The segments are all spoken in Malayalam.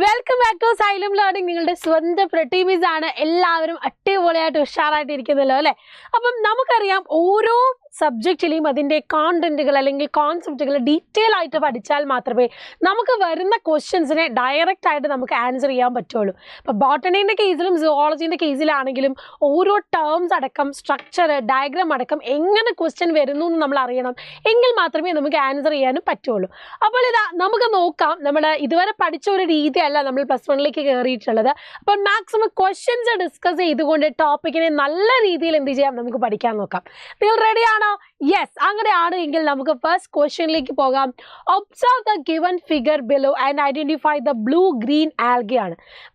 Welcome back to Xylem learning. നിങ്ങളുടെ സ്വന്തം പ്രട്ടീമീസ് ആണ്. എല്ലാവരും അടിപൊളിയായിട്ട് ഉഷാറായിട്ട് ഇരിക്കുന്നല്ലോ അല്ലേ? അപ്പം നമുക്കറിയാം ഓരോ സബ്ജക്റ്റിലെയും അതിൻ്റെ കോണ്ടന്റുകൾ അല്ലെങ്കിൽ കോൺസെപ്റ്റുകൾ ഡീറ്റെയിൽ ആയിട്ട് പഠിച്ചാൽ മാത്രമേ നമുക്ക് വരുന്ന ക്വസ്റ്റ്യൻസിനെ ഡയറക്റ്റ് ആയിട്ട് നമുക്ക് ആൻസർ ചെയ്യാൻ പറ്റുള്ളൂ. ഇപ്പോൾ ബോട്ടണീൻ്റെ കേസിലും സുവോളജീൻ്റെ കേസിലാണെങ്കിലും ഓരോ ടേംസ് അടക്കം സ്ട്രക്ചർ ഡയഗ്രാം അടക്കം എങ്ങനെ ക്വസ്റ്റ്യൻ വരുന്നു എന്ന് നമ്മൾ അറിയണം. എങ്കിൽ മാത്രമേ നമുക്ക് ആൻസർ ചെയ്യാനും പറ്റുള്ളൂ. അപ്പോൾ ഇതാ നമുക്ക് നോക്കാം. നമ്മൾ ഇതുവരെ പഠിച്ച ഒരു രീതിയല്ല നമ്മൾ പ്ലസ് വണ്ണിലേക്ക് കയറിയിട്ടുള്ളത്. അപ്പോൾ മാക്സിമം ക്വസ്റ്റ്യൻസ് ഡിസ്കസ് ചെയ്തുകൊണ്ട് ടോപ്പിക്കിനെ നല്ല രീതിയിൽ എന്ത് ചെയ്യാം നമുക്ക് പഠിക്കാൻ നോക്കാം. നിങ്ങൾ റെഡിയാണോ? യെസ്, അങ്ങനെയാണ് എങ്കിൽ നമുക്ക് ഫസ്റ്റ് ക്വസ്റ്റ്യനിലേക്ക് പോകാം. Observe the given figure below and identify the blue green algae ആണ്.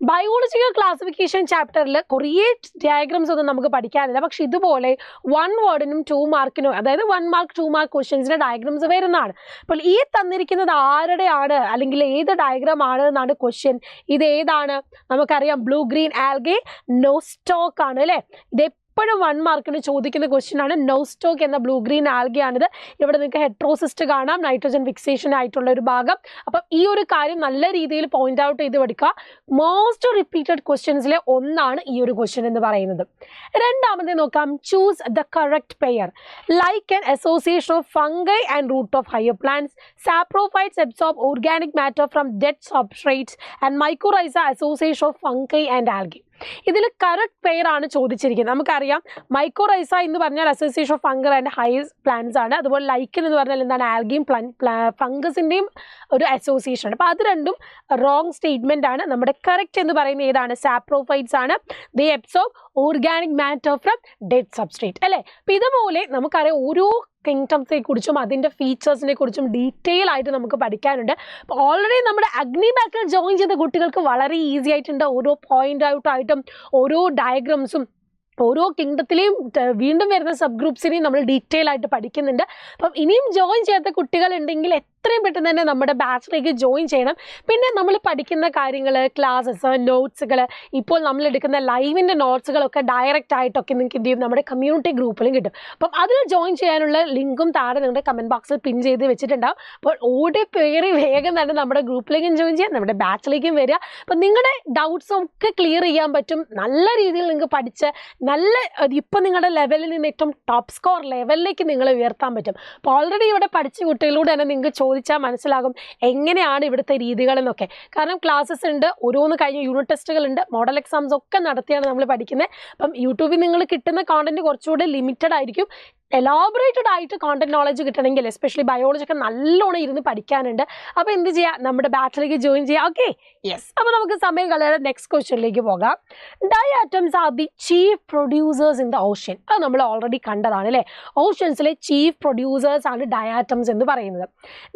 ബയോളജിക്കൽ ക്ലാസിഫിക്കേഷൻ ചാപ്റ്ററിൽ കുറേ ഡയഗ്രാംസ് ഒന്നും നമുക്ക് പഠിക്കാനില്ല. പക്ഷെ ഇതുപോലെ 1 വേർഡിനും 2 മാർക്കിനും അതായത് 1 മാർക്ക് 2 മാർക്ക് ക്വസ്റ്റ്യൻസിന്റെ ഡയഗ്രാംസ് വരുന്നതാണ്. അപ്പോൾ ഈ തന്നിരിക്കുന്നത് ആരുടെയാണ് അല്ലെങ്കിൽ ഏത് ഡയഗ്രാം ആണ് എന്നാണ് ക്വസ്റ്റ്യൻ. ഇത് ഏതാണ്? നമുക്കറിയാം ബ്ലൂ ഗ്രീൻ ആൽഗെ നോസ്റ്റോക്ക് ആണ് അല്ലേ? ഇത് എപ്പോഴും 1 മാർക്കിന് ചോദിക്കുന്ന ക്വസ്റ്റ്യൻ ആണ്. നോസ്റ്റോക്ക് എന്ന ബ്ലൂ ഗ്രീൻ ആൽഗെ ആണിത്. ഇവിടെ നിങ്ങൾക്ക് ഹെട്രോസിസ്റ്റ് കാണാം, നൈട്രജൻ ഫിക്സേഷൻ ആയിട്ടുള്ള ഒരു ഭാഗം. അപ്പം ഈ ഒരു കാര്യം നല്ല രീതിയിൽ പോയിന്റ് ഔട്ട് ചെയ്ത് പഠിക്കുക. മോസ്റ്റ് റിപ്പീറ്റഡ് ക്വസ്റ്റ്യൻസിലെ ഒന്നാണ് ഈ ഒരു ക്വസ്റ്റ്യൻ എന്ന് പറയുന്നത്. രണ്ടാമത്തെ നോക്കാം. Choose the correct pair. Like an association of fungi and root of higher plants, saprophytes absorb organic matter from dead substrates and mycorrhiza association of fungi and algae. ഇതിൽ കറക്റ്റ് പെയർ ആണ് ചോദിച്ചിരിക്കുന്നത്. നമുക്കറിയാം മൈക്കോറൈസ എന്ന് പറഞ്ഞാൽ association of fungi and higher plants ആണ്. അതുപോലെ ലൈക്കൻ എന്ന് പറഞ്ഞാൽ എന്താണ്? ആൽഗയും ഫംഗസിൻ്റെയും ഒരു അസോസിയേഷൻ ആണ്. അപ്പോൾ അത് രണ്ടും റോങ് സ്റ്റേറ്റ്മെന്റ് ആണ്. നമ്മുടെ കറക്റ്റ് എന്ന് പറയുന്നത് ഏതാണ്? സാപ്രോഫൈറ്റ്സ് ആണ്. They absorb organic matter from dead substrate അല്ലേ? അപ്പോൾ ഇതുപോലെ നമുക്കറിയാം ഓരോ കിങ്ഡംസിനെ കുറിച്ചും അതിൻ്റെ ഫീച്ചേഴ്സിനെ കുറിച്ചും ഡീറ്റെയിൽ ആയിട്ട് നമുക്ക് പഠിക്കാനുണ്ട്. അപ്പോൾ ഓൾറെഡി നമ്മുടെ അഗ്നി ബാറ്റിൽ ജോയിൻ ചെയ്ത കുട്ടികൾക്ക് വളരെ ഈസി ആയിട്ടുണ്ട്. ഓരോ പോയിന്റ് ഔട്ടായിട്ടും ഓരോ ഡയഗ്രാംസും ഓരോ കിങ്ഡത്തിലെയും വീണ്ടും വരുന്ന സബ് ഗ്രൂപ്പ്സിനെയും നമ്മൾ ഡീറ്റെയിൽ ആയിട്ട് പഠിക്കുന്നുണ്ട്. അപ്പം ഇനിയും ജോയിൻ ചെയ്യാത്ത കുട്ടികൾ ഉണ്ടെങ്കിൽ എത്രയും പെട്ടെന്ന് തന്നെ നമ്മുടെ ബാച്ചിലേക്ക് ജോയിൻ ചെയ്യണം. പിന്നെ നമ്മൾ പഠിക്കുന്ന കാര്യങ്ങൾ, ക്ലാസ്സസ്, നോട്ട്സുകൾ, ഇപ്പോൾ നമ്മൾ എടുക്കുന്ന ലൈവിൻ്റെ നോട്ട്സുകളൊക്കെ ഡയറക്റ്റ് ആയിട്ടൊക്കെ നിങ്ങൾക്ക് എന്ത് ചെയ്യും നമ്മുടെ കമ്മ്യൂണിറ്റി ഗ്രൂപ്പിലും കിട്ടും. അപ്പം അതിൽ ജോയിൻ ചെയ്യാനുള്ള ലിങ്കും താഴെ നിങ്ങളുടെ കമൻറ്റ് ബോക്സിൽ പിൻ ചെയ്ത് വെച്ചിട്ടുണ്ടാവും. അപ്പോൾ ഓടി പേറി വേഗം തന്നെ നമ്മുടെ ഗ്രൂപ്പിലേക്കും ജോയിൻ ചെയ്യാം, നമ്മുടെ ബാച്ചിലേക്കും വരിക. അപ്പം നിങ്ങളുടെ ഡൗട്ട്സും ഒക്കെ ക്ലിയർ ചെയ്യാൻ പറ്റും. നല്ല രീതിയിൽ നിങ്ങൾക്ക് പഠിച്ച് നല്ല ഇപ്പം നിങ്ങളുടെ ലെവലിൽ നിന്ന് ഏറ്റവും ടോപ്പ് സ്കോർ ലെവലിലേക്ക് നിങ്ങൾ ഉയർത്താൻ പറ്റും. അപ്പോൾ ഓൾറെഡി ഇവിടെ പഠിച്ച കുട്ടികളോട് തന്നെ നിങ്ങൾക്ക് ചോദിച്ചാൽ മനസ്സിലാകും എങ്ങനെയാണ് ഇവിടുത്തെ രീതികളെന്നൊക്കെ. കാരണം ക്ലാസ്സസ് ഉണ്ട്, ഓരോന്ന് കഴിഞ്ഞ യൂണിറ്റ് ടെസ്റ്റുകൾ ഉണ്ട്, മോഡൽ എക്സാംസ് ഒക്കെ നടത്തിയാണ് നമ്മൾ പഠിക്കുന്നത്. അപ്പം യൂട്യൂബിൽ നിങ്ങൾ കിട്ടുന്ന കോണ്ടന്റ് കുറച്ചുകൂടി ലിമിറ്റഡ് ആയിരിക്കും. എലാബറേറ്റഡ് ആയിട്ട് കോണ്ടന്റ് നോളജ് കിട്ടണമെങ്കിൽ എസ്പെഷ്യലി ബയോളജി ഒക്കെ നല്ലോണം ഇരുന്ന് പഠിക്കാനുണ്ട്. അപ്പോൾ എന്ത് ചെയ്യുക? നമ്മുടെ ബാച്ചിലേക്ക് ജോയിൻ ചെയ്യുക. Okay, yes. അപ്പോൾ നമുക്ക് സമയം കളയാതെ നെക്സ്റ്റ് ക്വസ്റ്റ്യനിലേക്ക് പോകാം. Diatoms are the chief producers in the ocean. അത് നമ്മൾ ഓൾറെഡി കണ്ടതാണ് അല്ലേ? ഓഷ്യൻസിലെ ചീഫ് പ്രൊഡ്യൂസേഴ്സ് ആണ് ഡയാറ്റംസ് എന്ന് പറയുന്നത്.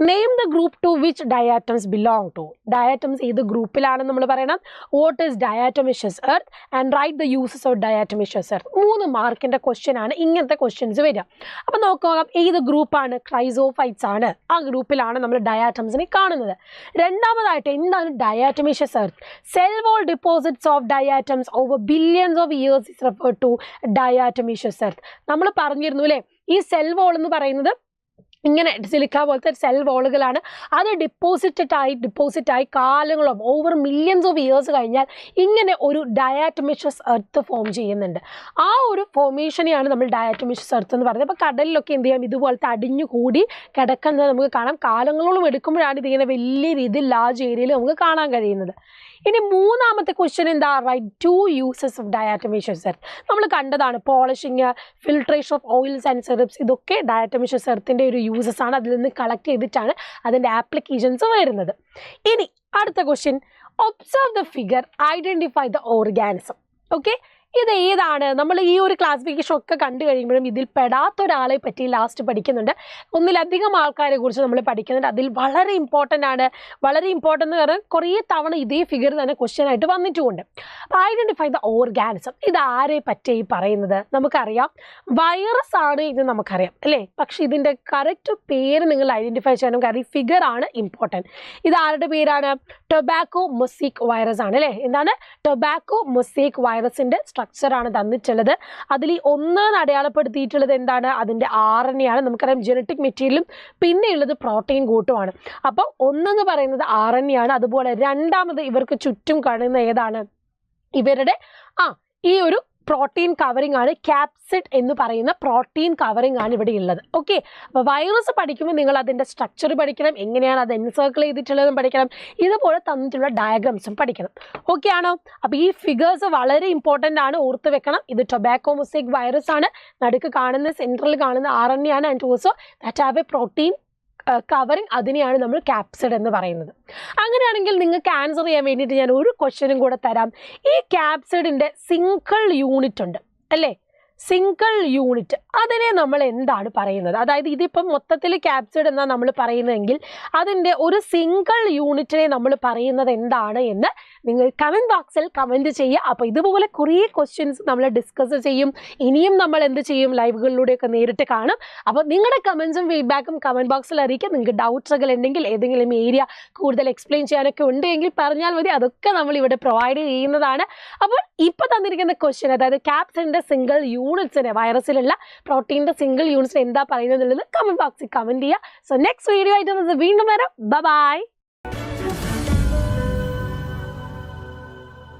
Name the group to which diatoms belong to. ഡയാറ്റംസ് ഏത് ഗ്രൂപ്പിലാണെന്ന് നമ്മൾ പറയണം. What is diatomaceous earth and write the uses of diatomaceous earth. 3 മാർക്കിൻ്റെ ക്വസ്റ്റ്യൻ ആണ് ഇങ്ങനത്തെ ക്വസ്റ്റ്യൻസ് വരിക. അപ്പൊ നോക്കാം ഏത് ഗ്രൂപ്പാണ്? ക്രൈസോഫൈറ്റ്സ് ആണ്. ആ ഗ്രൂപ്പിലാണ് നമ്മൾ ഡയാറ്റംസിനെ കാണുന്നത്. രണ്ടാമതായിട്ട് എന്താണ് diatomaceous earth? Cell wall deposits of diatoms over billions of years is referred to diatomaceous earth. നമ്മൾ പറഞ്ഞിരുന്നു അല്ലേ, ഈ സെൽ വോൾ എന്ന് പറയുന്നത് ഇങ്ങനെ സിലിക്ക പോലത്തെ സെൽ വോളുകളാണ്. അത് ഡിപ്പോസിറ്റായി കാലങ്ങളോളം ഓവർ മില്യൺസ് ഓഫ് ഇയേഴ്സ് കഴിഞ്ഞാൽ ഇങ്ങനെ ഒരു ഡയാറ്റമിഷ്യസ് എർത്ത് ഫോം ചെയ്യുന്നുണ്ട്. ആ ഒരു ഫോർമേഷനെയാണ് നമ്മൾ ഡയാറ്റമിഷ്യസ് എർത്ത് എന്ന് പറയുന്നത്. അപ്പോൾ കടലിലൊക്കെ എന്ത് ചെയ്യാം? ഇതുപോലത്തെ അടിഞ്ഞു കൂടി കിടക്കുന്നത് നമുക്ക് കാണാം. കാലങ്ങളോളം എടുക്കുമ്പോഴാണ് ഇതിങ്ങനെ വലിയ രീതിയിൽ ലാർജ് ഏരിയയിൽ നമുക്ക് കാണാൻ കഴിയുന്നത്. ഇനി മൂന്നാമത്തെ ക്വസ്റ്റ്യൻ എന്താ? Write 2 uses of diatomaceous earth. നമ്മൾ കണ്ടതാണ് polishing, filtration of oils and syrups. ഇതൊക്കെ ഡയാറ്റമിഷ്യസ് എർത്തിൻ്റെ ഒരു യൂസസ് ആണ്. അതിൽ നിന്ന് കളക്ട് ചെയ്തിട്ടാണ് അതിൻ്റെ ആപ്ലിക്കേഷൻസ് വരുന്നത്. ഇനി അടുത്ത question, observe the figure, identify the organism. Okay, ഇത് ഏതാണ്? നമ്മൾ ഈ ഒരു ക്ലാസിഫിക്കേഷൻ ഒക്കെ കണ്ടു കഴിയുമ്പോഴും ഇതിൽ പെടാത്ത ഒരാളെ പറ്റി ലാസ്റ്റ് പഠിക്കുന്നുണ്ട്. ഒന്നിലധികം ആൾക്കാരെ കുറിച്ച് നമ്മൾ പഠിക്കുന്നുണ്ട്. അതിൽ വളരെ ഇമ്പോർട്ടൻ്റ് ആണ്. വളരെ ഇമ്പോർട്ടൻ്റ് എന്ന് പറഞ്ഞാൽ കുറേ തവണ ഇതേ ഫിഗർ തന്നെ ക്വസ്റ്റ്യൻ ആയിട്ട് വന്നിട്ടുമുണ്ട്. അപ്പോൾ ഐഡൻറ്റിഫൈ ദ ഓർഗാനിസം. ഇത് ആരെ പറ്റി ഈ പറയുന്നത്? നമുക്കറിയാം വൈറസ് ആണ് ഇത് നമുക്കറിയാം അല്ലേ, പക്ഷെ ഇതിൻ്റെ കറക്റ്റ് പേര് നിങ്ങൾ ഐഡൻറ്റിഫൈ ചെയ്യണം, കാരണം ഈ ഫിഗർ ആണ് ഇമ്പോർട്ടൻറ്റ്. ഇത് ആരുടെ പേരാണ്? ടൊബാക്കോ മൊസൈക്ക് വൈറസ് ആണ് അല്ലേ. എന്താണ്? ടൊബാക്കോ മൊസൈക്ക് വൈറസിൻ്റെ സ്ട്രക്ചറാണ് തന്നിട്ടുള്ളത്. അതിൽ ഈ 1 അടയാളപ്പെടുത്തിയിട്ടുള്ളത് എന്താണ്? അതിൻ്റെ RNA ആണ്. നമുക്കറിയാം ജനറ്റിക് മെറ്റീരിയലും പിന്നെയുള്ളത് പ്രോട്ടീൻ കൂട്ടുമാണ്. അപ്പോൾ 1 എന്ന് പറയുന്നത് RNA ആണ്. അതുപോലെ രണ്ടാമത് ഇവർക്ക് ചുറ്റും കാണുന്ന ഏതാണ്? ഇവരുടെ ഈ ഒരു പ്രോട്ടീൻ കവറിംഗ് ആണ്. ക്യാപ്സിഡ് എന്ന് പറയുന്ന പ്രോട്ടീൻ കവറിംഗ് ആണ് ഇവിടെ ഉള്ളത്. ഓക്കെ, അപ്പോൾ വൈറസ് പഠിക്കുമ്പോൾ നിങ്ങൾ അതിൻ്റെ സ്ട്രക്ചർ പഠിക്കണം, എങ്ങനെയാണ് അത് എൻസർക്കിൾ ചെയ്തിട്ടുള്ളതും പഠിക്കണം, ഇതുപോലെ തന്നിട്ടുള്ള ഡയഗ്രാംസും പഠിക്കണം. ഓക്കെ ആണോ? അപ്പോൾ ഈ ഫിഗേഴ്സ് വളരെ ഇമ്പോർട്ടൻ്റ് ആണ്, ഓർത്ത് വെക്കണം. ഇത് ടൊബാക്കോ മൊസൈക്ക് വൈറസ് ആണ്. നടുക്ക് കാണുന്ന സെൻട്രൽ കാണുന്ന RNA ആണ്. And also that have A protein covering, അതിനെയാണ് നമ്മൾ ക്യാപ്സിഡ് എന്ന് പറയുന്നത്. അങ്ങനെയാണെങ്കിൽ നിങ്ങൾക്ക് ആൻസർ ചെയ്യാൻ വേണ്ടിയിട്ട് ഞാൻ ഒരു ക്വസ്റ്റ്യനും കൂടെ തരാം. ഈ ക്യാപ്സിഡിൻ്റെ സിംഗിൾ യൂണിറ്റ് ഉണ്ട് അല്ലേ, സിംഗിൾ യൂണിറ്റ്, അതിനെ നമ്മൾ എന്താണ് പറയുന്നത്? അതായത് ഇതിപ്പം മൊത്തത്തിൽ ക്യാപ്സിഡ് എന്നാണ് നമ്മൾ പറയുന്നതെങ്കിൽ അതിൻ്റെ ഒരു സിംഗിൾ യൂണിറ്റിനെ നമ്മൾ പറയുന്നത് എന്താണ് എന്ന് നിങ്ങൾ കമൻറ്റ് ബോക്സിൽ കമൻറ്റ് ചെയ്യുക. അപ്പോൾ ഇതുപോലെ കുറേ ക്വസ്റ്റ്യൻസ് നമ്മൾ ഡിസ്കസ് ചെയ്യും. ഇനിയും നമ്മൾ എന്ത് ചെയ്യും? ലൈവുകളിലൂടെയൊക്കെ നേരിട്ട് കാണും. അപ്പോൾ നിങ്ങളുടെ കമൻസും ഫീഡ്ബാക്കും കമൻറ്റ് ബോക്സിൽ അറിയിക്കുക. നിങ്ങൾക്ക് ഡൗട്ട്സുകൾ ഉണ്ടെങ്കിൽ, ഏതെങ്കിലും ഏരിയ കൂടുതൽ എക്സ്പ്ലെയിൻ ചെയ്യാനൊക്കെ ഉണ്ടെങ്കിൽ പറഞ്ഞാൽ മതി, അതൊക്കെ നമ്മൾ ഇവിടെ പ്രൊവൈഡ് ചെയ്യുന്നതാണ്. അപ്പോൾ ഇപ്പോൾ തന്നിരിക്കുന്ന ക്വസ്റ്റ്യൻ, അതായത് ക്യാപ്സിഡിൻ്റെ സിംഗിൾ യൂണിറ്റ്സിനെ, വൈറസിലുള്ള പ്രോട്ടീൻ്റെ സിംഗിൾ യൂണിറ്റ്സിന് എന്താ പറയുന്നത് എന്നുള്ളത് കമൻറ്റ് ബോക്സിൽ കമൻറ്റ് ചെയ്യുക. സോ നെക്സ്റ്റ് വീഡിയോ ആയിട്ട് വീണ്ടും വരാം. ബൈ.